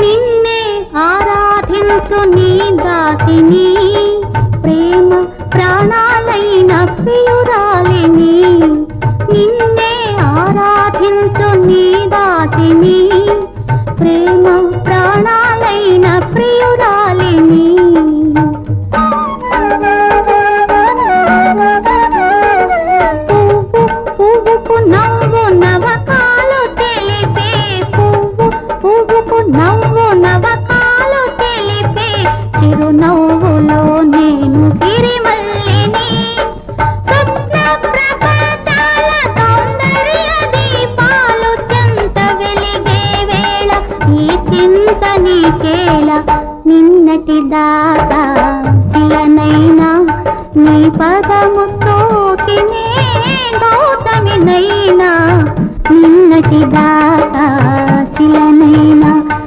నిన్నే ఆరాధించు నీ దాసిని, ప్రేమ ప్రాణాలైన ప్రియురాలిని. నిన్నే ఆరాధించు నీ దాసిని, ప్రేమ ప్రాణాలైన ప్రియురాలిని. పువ్వుకు నవ్వు నవకాలు తెలిపే, పువ్వుకు నవ్వు నవకాలు తెలిపే, చిరునవ్వులో నేను సిరిమల్లిని. స్వప్న ప్రపంచాల సౌందర్య దీపాలు చెంత వెలిగే వేళ ఈ చింత నీకేళ. నిన్నటి దాకా శిలనైనా నీ పదము సోకినే గౌతమినైనా, నిన్నటి దాకా